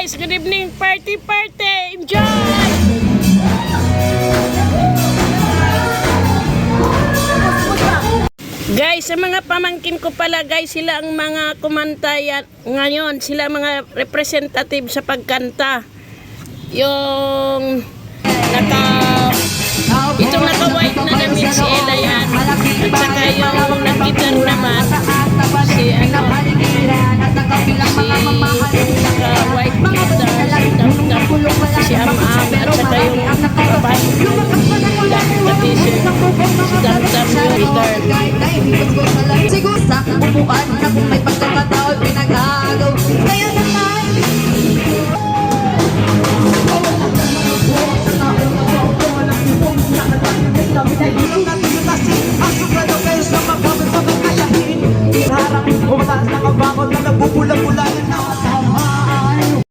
guys, good evening, party, enjoy! Guys, sa mga pamangkin ko pala guys, sila ang mga kumantayan ngayon, sila mga representative sa pagkanta. Yung itong naka-white na damit si Ella yan, at saka yung nag-guitar naman si naka-white